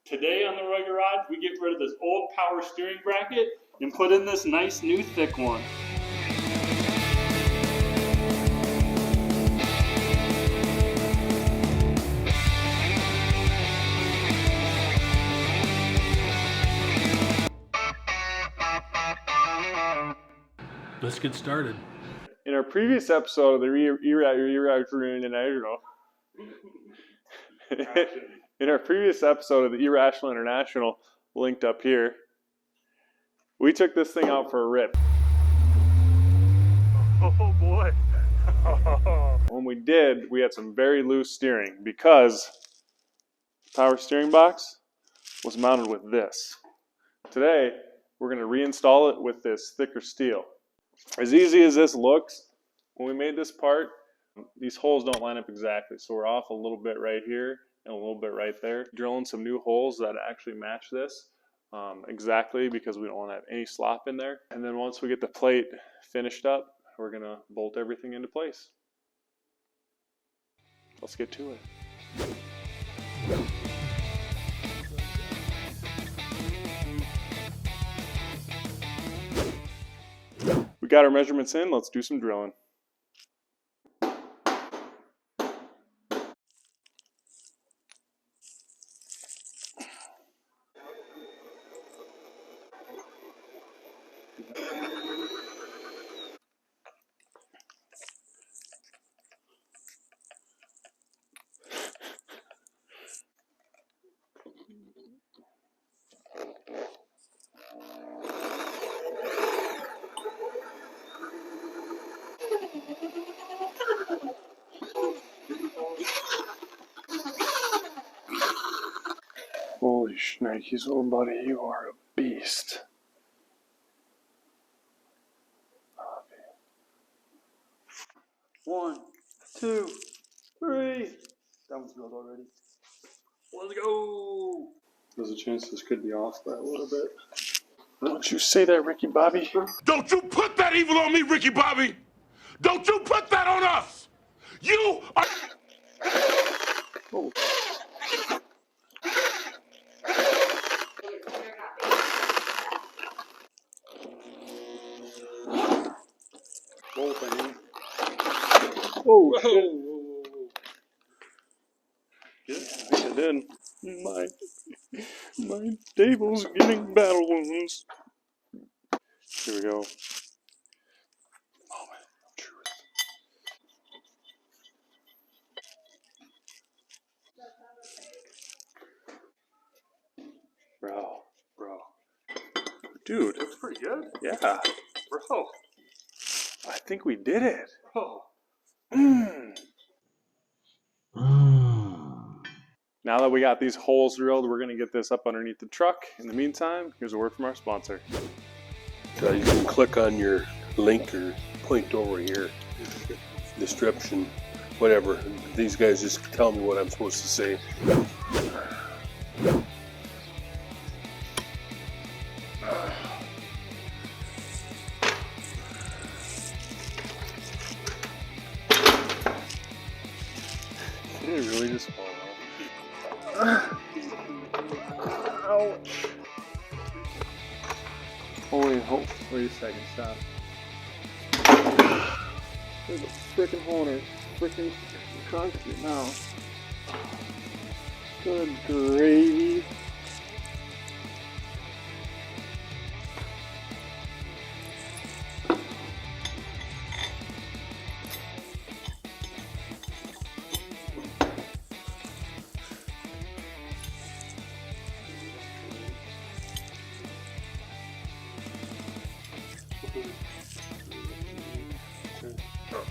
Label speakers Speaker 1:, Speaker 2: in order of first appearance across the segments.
Speaker 1: Today on the Roy Garage, we get rid of this old power steering bracket and put in this nice new thick one.
Speaker 2: Let's get started.
Speaker 3: In our previous episode of the Irrational International, linked up here, we took this thing out for a rip.
Speaker 1: Oh boy.
Speaker 3: When we did, we had some very loose steering because the power steering box was mounted with this. Today, we're going to reinstall it with this thicker steel. As easy as this looks, when we made this part, these holes don't line up exactly, so we're off a little bit right here and a little bit right there. Drilling some new holes that actually match this exactly because we don't want to have any slop in there. And then once we get the plate finished up, we're going to bolt everything into place. Let's get to it. We got our measurements in, let's do some drilling. Holy shnikes, old buddy, you are a beast.
Speaker 1: One, two, three. That one's drilled already. Let's go.
Speaker 3: There's a chance this could be off by a little bit. Don't you say that, Ricky Bobby.
Speaker 4: Don't you put that evil on me, Ricky Bobby! Don't you put that on us! You are...
Speaker 3: Oh. Bolting. Oh, shit.
Speaker 1: Good.
Speaker 3: I think I did. My table's getting battle wounds. Here we go. Moment of truth. Bro. Dude.
Speaker 1: That's pretty good.
Speaker 3: Yeah.
Speaker 1: Bro.
Speaker 3: I think we did it.
Speaker 1: Bro.
Speaker 3: Now that we got these holes drilled, we're going to get this up underneath the truck. In the meantime, here's a word from our sponsor.
Speaker 2: You can click on your link or point over here. Description, whatever. These guys just tell me what I'm supposed to say.
Speaker 3: Did it really just fall off? Ouch. Wait a second, stop. There's a freaking hole in our freaking concrete now. Good gravy.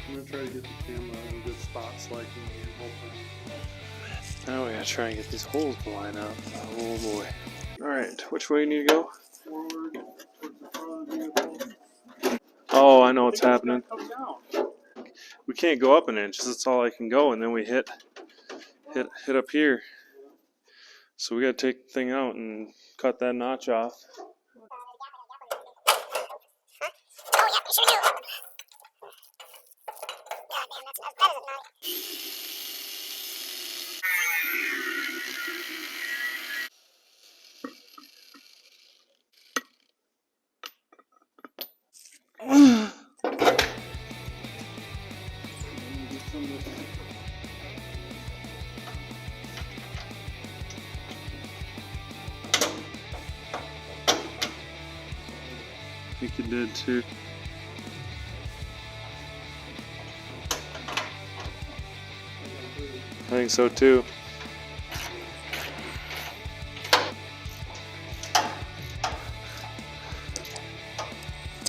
Speaker 1: I'm gonna try to get the camera in a good spot so I can get
Speaker 3: Now we gotta try and get these holes to line up. Oh boy. Alright, which way you need to go?
Speaker 1: forward towards the front of the vehicle.
Speaker 3: Oh, I know what's happening.
Speaker 1: Come down.
Speaker 3: We can't go up an inch, that's all I can go, and then we hit up here. So we gotta take the thing out and cut that notch off.
Speaker 5: Oh, yeah, you sure do. God damn, that is not.
Speaker 3: I think it did too. I think so too.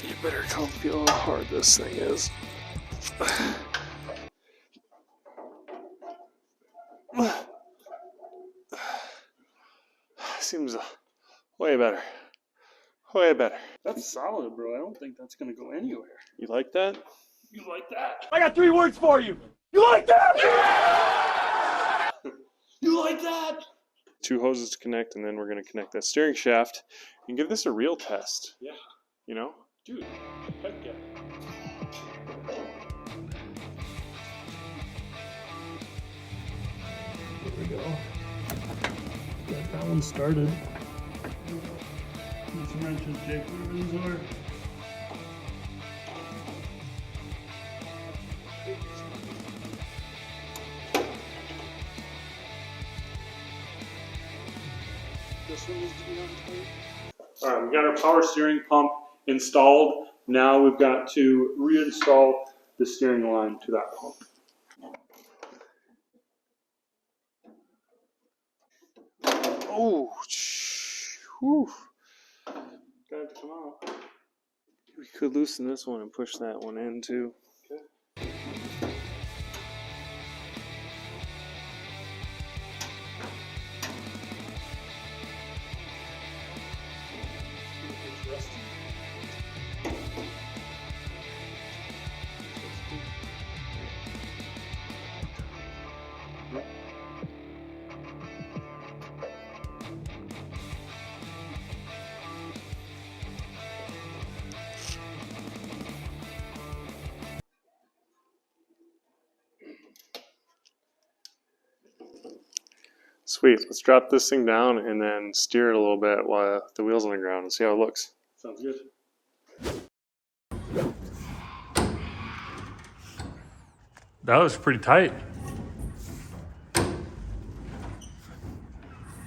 Speaker 3: You better come feel how hard this thing is. Seems way better. Way better.
Speaker 1: That's solid, bro. I don't think that's gonna go anywhere.
Speaker 3: You like that?
Speaker 1: You like that?
Speaker 4: I got 3 words for you. You like that?
Speaker 1: You like that?
Speaker 3: 2 hoses to connect, and then we're going to connect that steering shaft and give this a real test.
Speaker 1: Yeah.
Speaker 3: You know?
Speaker 1: Dude, heck yeah. There we go. Got that one started. Need some wrenches, Jake. Whatever these are. This one needs to be on tight. Alright, we got our power steering pump installed. Now we've got to reinstall the steering line to that pump.
Speaker 3: Oh, whew.
Speaker 1: Got it to come out.
Speaker 3: We could loosen this one and push that one in too. Sweet, let's drop this thing down and then steer it a little bit while the wheel's on the ground and see how it looks.
Speaker 1: Sounds good. That was pretty tight.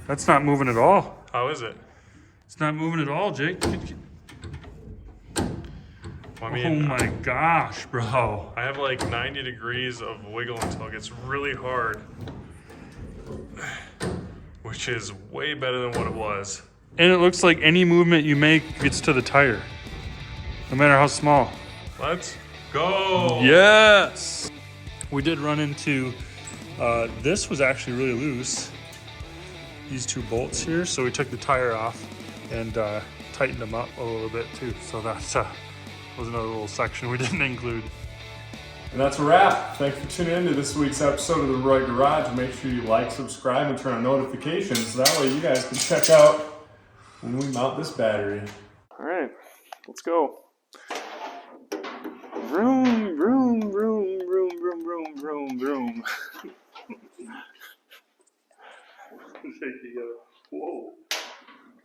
Speaker 1: That's not moving at all.
Speaker 3: How is it?
Speaker 1: It's not moving at all, Jake.
Speaker 3: I
Speaker 1: Oh
Speaker 3: mean,
Speaker 1: my gosh, bro.
Speaker 3: I have like 90 degrees of wiggle until it gets really hard, which is way better than what it was.
Speaker 1: And it looks like any movement you make gets to the tire, no matter how small.
Speaker 3: Let's go.
Speaker 1: Yes! We did run into, this was actually really loose. These 2 bolts here, so we took the tire off and tightened them up a little bit too. So that was another little section we didn't include.
Speaker 3: And that's a wrap. Thanks for tuning in to this week's episode of The Roy Garage. Make sure you like, subscribe, and turn on notifications. That way you guys can check out when we mount this battery. All right, let's go. Vroom, vroom, vroom, vroom, vroom, vroom, vroom, vroom.
Speaker 1: Whoa.